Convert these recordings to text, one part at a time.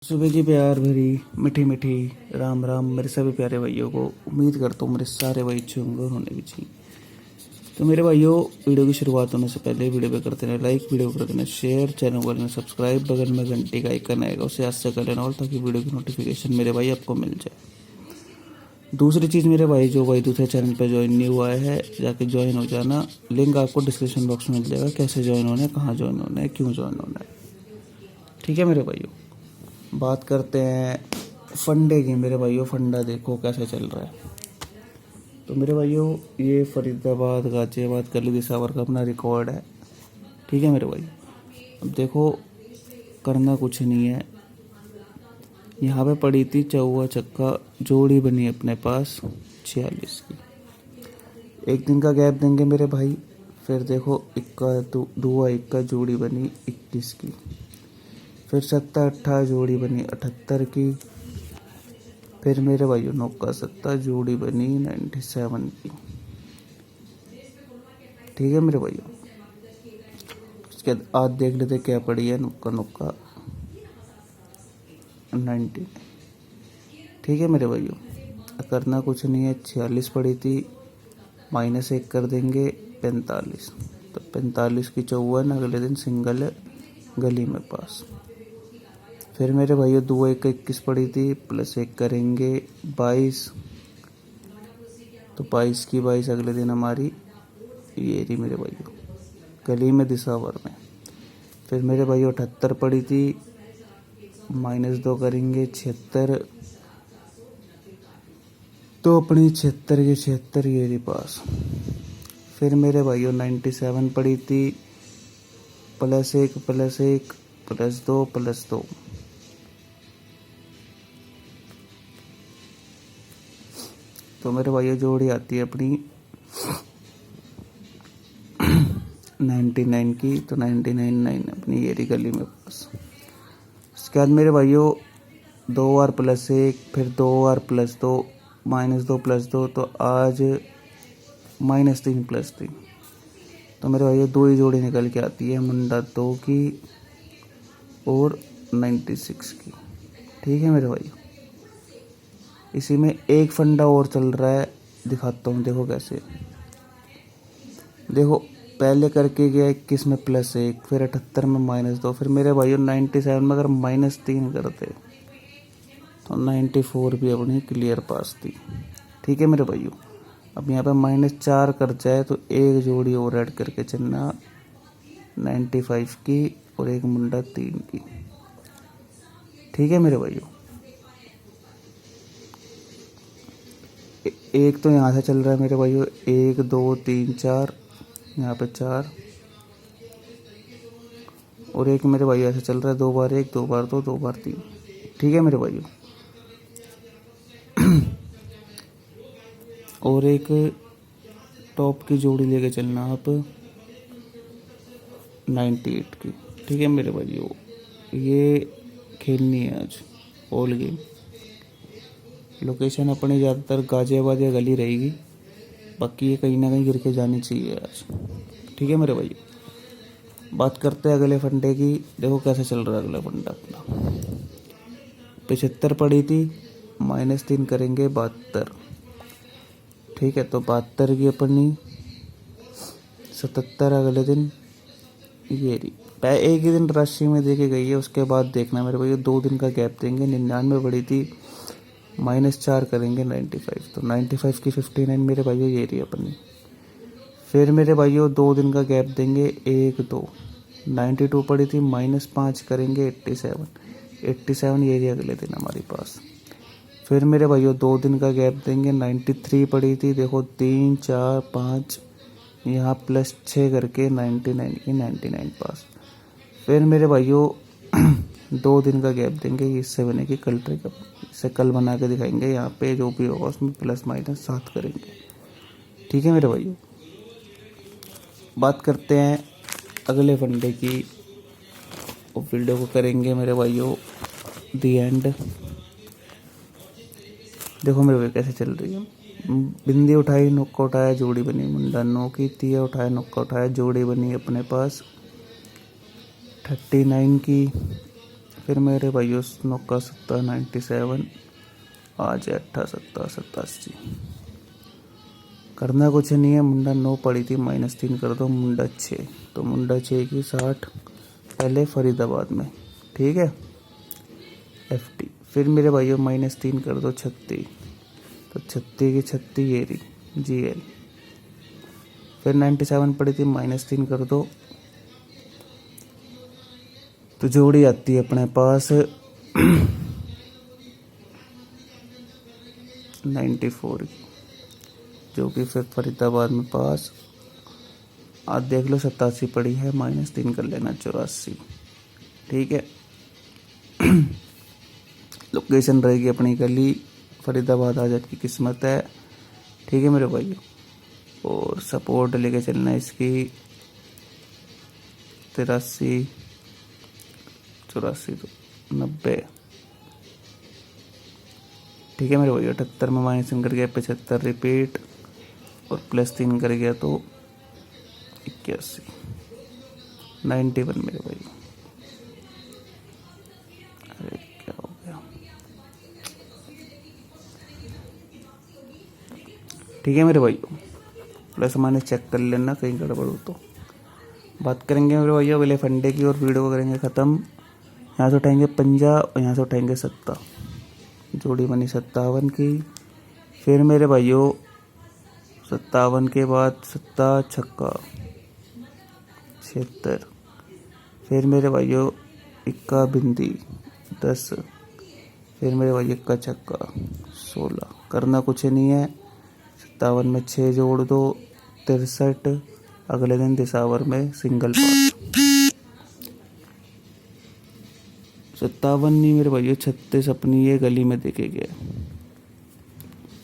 सुबह की प्यार भरी मीठी मीठी राम राम मेरे सभी प्यारे भाइयों को। उम्मीद करता हूँ मेरे सारे भाई अच्छे होंगे और होने भी चाहिए। तो मेरे भाइयों, वीडियो की शुरुआत होने से पहले वीडियो पे करते हैं लाइक, वीडियो को करते हैं शेयर, चैनल को करना सब्सक्राइब, बगल में घंटी का आइकन आएगा उसे आज से कर लेना और ताकि वीडियो की नोटिफिकेशन मेरे भाई आपको मिल जाए। दूसरी चीज़ मेरे भाई, जो भाई दूसरे चैनल पर ज्वाइन नहीं हुआ है जाके ज्वाइन हो जाना। लिंक आपको डिस्क्रिप्शन बॉक्स में मिल जाएगा, कैसे ज्वाइन होना है, कहाँ ज्वाइन होना है, क्यों ज्वाइन होना है। ठीक है मेरे भाइयों, बात करते हैं फंडे की। मेरे भाइयों, फंडा देखो कैसे चल रहा है। तो मेरे भाइयों, ये फरीदाबाद, गाजियाबाद, कली दिसावर का अपना रिकॉर्ड है। ठीक है मेरे भाई, अब देखो करना कुछ नहीं है। यहाँ पे पड़ी थी चौवा चक्का, जोड़ी बनी अपने पास 46 की। एक दिन का गैप देंगे मेरे भाई, फिर देखो इक्का दुआ इक्का जोड़ी बनी 21 की। फिर सत्ता अट्ठा जोड़ी बनी 78 की। फिर मेरे भाइयों नौका सत्ता जोड़ी बनी 97 की। ठीक है मेरे भाइयों, उसके बाद आज देख लेते क्या पड़ी है। नुक्का नुक्का 90। ठीक है मेरे भाइयों, करना कुछ नहीं है। 46 पड़ी थी, -1 कर देंगे 45। तो 45 की 54 अगले दिन सिंगल गली में पास। फिर मेरे भाइयों दो 21 पड़ी थी, +1 करेंगे 22। तो 22 की 22 अगले दिन हमारी ये रही मेरे भाइयों गली में दिसावर में। फिर मेरे भाइयों 78 पड़ी थी, -2 करेंगे 76। तो अपनी 76 की 76 ये रही पास। फिर मेरे भाइयों 97 पड़ी थी, +1 +1 +2 +2। तो मेरे भाइयों जोड़ी आती है अपनी 99 की। तो 99 अपनी येरी गली में पास। उसके बाद मेरे भाइयों 2 बार +1, फिर 2 बार +2, -2 +2। तो आज -3 +3। तो मेरे भाइयों दो ही जोड़ी निकल के आती है, मुंडा 2 की और 96 की। ठीक है मेरे भाइयों, इसी में एक फंडा और चल रहा है, दिखाता हूँ। देखो कैसे, देखो पहले करके गया 21 में +1, फिर 78 में -2। फिर मेरे भाइयों 97 में अगर -3 करते तो 94 भी अपनी क्लियर पास थी। ठीक है मेरे भाइयों, अब यहाँ पे -4 कर जाए तो एक जोड़ी और ऐड करके चलना 95 की और एक मुंडा 3 की। ठीक है मेरे भाइयों, एक तो यहाँ से चल रहा है मेरे भाइयों 1 2 3 4, यहाँ पे 4। और एक मेरे भाई ऐसे चल रहा है 2 बार 1 2 बार 2 2 बार 3। ठीक है मेरे भाइयों, और एक टॉप की जोड़ी लेके चलना आप 98 की। ठीक है मेरे भाइयों, ये खेलनी है आज ऑल गेम। लोकेशन अपने ज़्यादातर गाजियाबाद या गली रहेगी, बाकी ये कहीं ना कहीं गिर के जानी चाहिए आज। ठीक है मेरे भाई, बात करते हैं अगले फंडे की। देखो कैसे चल रहा है अगला फंडा अपना। 75 पड़ी थी, -3 करेंगे 72। ठीक है, तो 72 की अपनी 77 अगले दिन ये रही। एक ही दिन राशि में देके गई है, उसके बाद देखना मेरे भाई 2 दिन का गैप देंगे। 99 पड़ी थी, -4 करेंगे 95। तो 95 की 59 मेरे भाइयों ये रही अपनी। फिर मेरे भाइयों 2 दिन का गैप देंगे 1 2। 92 पड़ी थी, -5 करेंगे 87। 87 ये रही अगले दिन हमारे पास। फिर मेरे भाइयों 2 दिन का गैप देंगे 93 पड़ी थी, देखो 3 4 5 यहाँ +6 करके 99 की 99 पास। फिर मेरे भाइयों 2 दिन का गैप देंगे, इससे बनेगी कल ट्रिक। इसे कल बना के दिखाएंगे, यहाँ पे जो भी होगा उसमें +- 7 करेंगे। ठीक है मेरे भाइयों, बात करते हैं अगले फंडे की और वीडियो को करेंगे मेरे भाइयों दी एंड। देखो मेरे भाई कैसे चल रही है। बिंदी उठाई, नुक्का उठाया, जोड़ी बनी मुंडा 9 की। तिया उठाया, नुक्का उठाया, जोड़ी बनी अपने पास 39 की। फिर मेरे भाइयों नौका सत्ता 97, आ जाए 8 सत्ता 87। करना कुछ नहीं है, मुंडा 9 पड़ी थी, -3 कर दो, मुंडा 6, तो मुंडा 6 की 60 पहले फरीदाबाद में, ठीक है, FT। फिर मेरे भाइयों -3 कर दो 36, तो 36 की 36 ये रही GL। फिर 97 पड़ी थी, -3 कर दो, तो जोड़ी आती है अपने पास 94 की, जो कि फिर फरीदाबाद में पास। आज देख लो 87 पड़ी है, -3 कर लेना 84, ठीक है। लोकेशन रहेगी अपनी गली फरीदाबाद, आजाद की किस्मत है, ठीक है मेरे भाइयों। और सपोर्ट लेके चलना इसकी 83, 84, 90, ठीक है मेरे भाई। 78 में -3 कर गया 75 रिपीट, और +3 कर गया तो 81, 91 मेरे भाई। अरे क्या हो गया, ठीक है मेरे भाइयों। +- चेक कर लेना, कहीं गड़बड़ हो तो। बात करेंगे मेरे भैया अगले फंडे की, और वीडियो को करेंगे ख़त्म। यहाँ से उठाएंगे पंजा और यहाँ से उठाएंगे सत्ता, जोड़ी बनी 57 की। फिर मेरे भाइयों 57 के बाद सत्ता छक्का 76। फिर मेरे भाइयों इक्का बिंदी 10। फिर मेरे भाई इक्का छक्का 16। करना कुछ नहीं है, 57 में 6 जोड़ दो 63। अगले दिन दिसावर में सिंगल पास। 57 नहीं मेरे भाइयों 36 अपनी ये गली में देखे गया,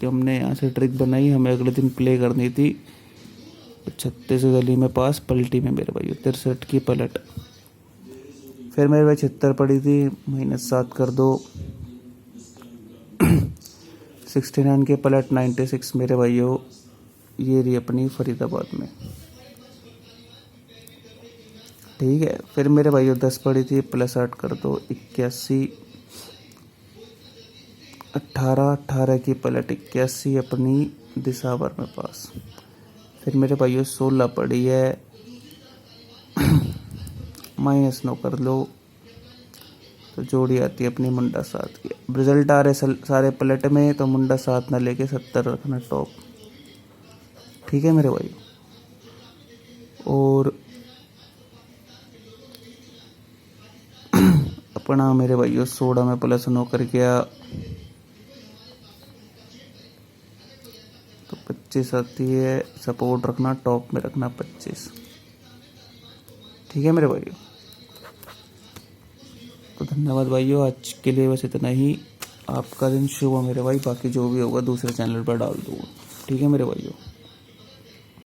कि हमने यहाँ से ट्रिक बनाई, हमें अगले दिन प्ले करनी थी। 36 गली में पास पलटी में मेरे भाइयों 63 की पलट। फिर मेरे भाई 76 पड़ी थी, -7 कर दो 69 के पलट 96 मेरे भाइयों, ये रही अपनी फरीदाबाद में, ठीक है। फिर मेरे भाइयों 10 पड़ी थी, +8 कर दो 81, 18 की पलट 81 अपनी दिसावर में पास। फिर मेरे भाइयों 16 पड़ी है, -9 कर लो, तो जोड़ी आती है अपनी मुंडा 7 की। रिजल्ट आ रहे सारे पलट में, तो मुंडा 7 ना लेके 70 रखना टॉप, ठीक है मेरे भाई। और अपना मेरे भाइयों 16 में +9 कर गया, तो 25 आती है। सपोर्ट रखना टॉप में, रखना 25, ठीक है मेरे भाइयों। तो धन्यवाद भाइयों, आज के लिए बस इतना ही। आपका दिन शुभ हो मेरे भाई, बाकी जो भी होगा दूसरे चैनल पर डाल दूँगा, ठीक है मेरे भाइयों।